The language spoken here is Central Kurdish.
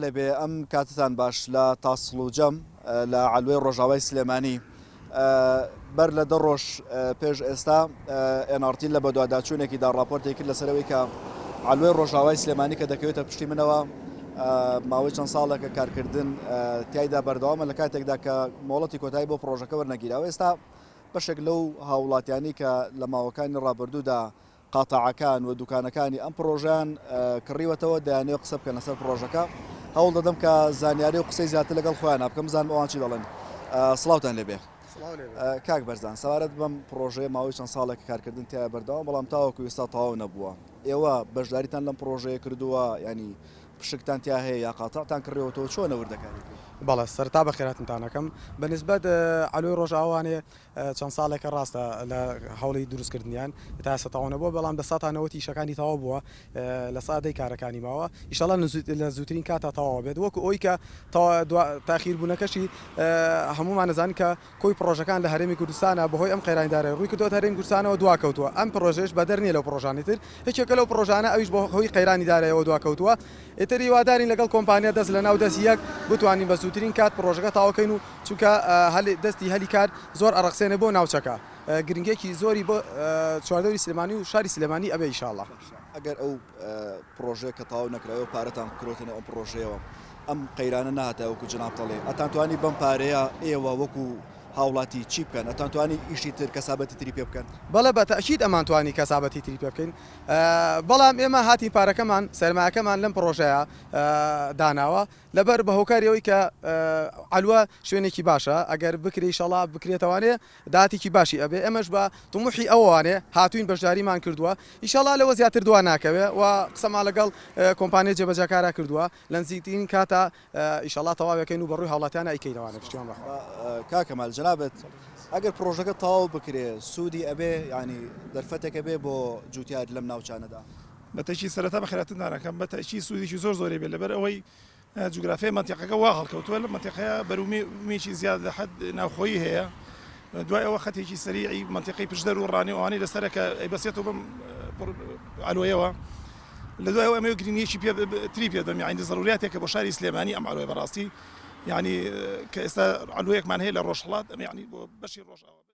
لەبێ ئەم کاتتان باش لە تاسڵ و جەم لە عەلوێ ڕۆژاوای سلێمانی بەر لە دە ڕۆژ پێش ئێستا NRT لە بەدواداچوونێکیدا ڕاپۆرتێک کرد لەسەرەوەی کە عەلوێ ڕۆژاوای سلێمانی کە دەکەوێتە پشتی منەوە ماوەی چەند ساڵێکە کارکردن تایدا بەردەوامە لە کاتێکدا کە مۆڵەتی کۆتایی بۆ پرۆژەکە وەرنەگیراوە. ئێستا بەشێک لەو هاوڵاتیانی کە لە ماوەکانی ڕابردوودا قاتەعەکان و دوکانەکانی ئەم پرۆژیان کڕیوەتەوە دەیانێ قسە بکەن لەسەر پرۆژەکە. هەوڵ دەدەم کە زانیاری و قسەی زیاتر لەگەڵ خۆیان بکەم بزانم ئەوان چی دەڵێن. سڵاوتان لێبێ. کاک بەرزان سەوارەت بەم پرۆژەیە ماوەی چەند ساڵێکی کارکردن تیا بەردەوام بەڵام تاوەکو ئێستا تەواو نەبووە. ئێوە بەشداریتان لەم پرۆژەیە کردووە ینی پشکتان تیا هەیە یا قاتەعتان کڕیەوەتەوە چۆنە وردەکاری؟ بەڵێ سەرتا بە خێراتتانەکەم بەنسبەت عەلوێ ڕۆژاوانێ چەند ساڵێکە ڕاستە لە هەوڵی دروستکردنیان تا ئێستا نەبووە بەڵام لە ساتانەوەتی ئیشەکانی تەواو بووە لە سادەی کارەکانی ماوە ئیشەڵا لە زووترین کاتە تەواو بێت وەکو ئەوی کە تاخیربوونەکەشی هەمومان نەزانین کە کۆی پرۆژەکان لە هەرێمی کوردستانە بەهۆی ئەم قەیرانیدارە ڕووی کردووە هەرێمی کوردستانەوە دواکەوتووە. ئەم پرۆژەش بەدەر نیە لەو پرۆژانەی تر هیچێکە لەو پرۆژانە ئەویش بە هۆی قەیرانیدارەوە دواکەوتووە. ئیتر هیوادارین لەگەڵ کۆمپانیا دەست لە ناو دەست یەک بتوانین بە زووترین کات پرۆژەکە تاوەکەین و چونکە دەستی هەلی کار زۆر ئەڕەخسێنێ بۆ ناوچەکە گرنگێکی زۆری بۆ چواردەوری سلێمانی و شاری سلێمانی ئەبێ ئینشاءڵڵا. ئەگەر ئەو پرۆژەیە کە تەواو نەکراوە پارەتان کڕۆتنە ئەم پرۆژەیەوە ئەم قەیرانە نهاتە وەکو جناب دەڵێ ئەتانتوانی بەم پارەیە ئێوە وەکو هاوڵاتی چی بکەن ئەتانتوانی ئیشی تر کەسابەتی تری پێ بکەن؟ بەڵێ بەتەئکید ئەمانتوانی کەسابەتی تری پێ بکەین بەڵام ئێمە هاتی پارەکەمان سەرمایەکەمان لەم پرۆژەیە داناوە لەبەر بە هۆکاریەوەی کە عەلوە شوێنێکی باشە ئەگەر بکرێ ئینشاڵڵا بکرێتەوانێ داهاتێکی باشی ئەبێ. ئەمەش بە تموحی ئەوانێ هاتوین بەشداریمان کردووە ئینشاڵڵا لەوە زیاتر دوا ناکەوێ و قسەمان لەگەڵ کۆمپانیای جێبەجێکارا کردووە لە نزیکترین کاتە ئینشاڵڵا تەواوەکەین و بەڕووی هاوڵاتیانە ئەیکەینەوانە پشتیوان بەخوا. کاکەمال جنابەت ئەگەر پرۆژەکە تەواو بکرێ سوودی ئەبێ ینی دەرفەتێک ئەبێ بۆ جوتیار لەم ناوچانەدا؟ بەتەکی سەرەتا بە خێراتتانەکەم بەتەکی سوودێکی زۆری بێت لەبەر ئەوەی جوگرافیای منتیقەکە وا هەڵکەوتووە لە منتیقەیە بەرومێکی زیاد لە حد ناوخۆیی هەیە. دوای ئەوە خەتێکی سەریعی منتیقەی پشدەر و ڕانی ئەوانەی لەسەرەکە ئەیبەسێتەوە بەم عەلوەیەوە لە دوای ئەوە ئەمە گرنگیەکی تری پێ دەم یعنی ضروریاتێکە بۆ شاری سلێمانی ئەم عەلوەیە بەڕاستی یعنی کە ئێستا عەلوەیەکمان هەیە لە ڕۆژهەڵات ئەمە یعنی بۆ بەشی ڕۆژاوە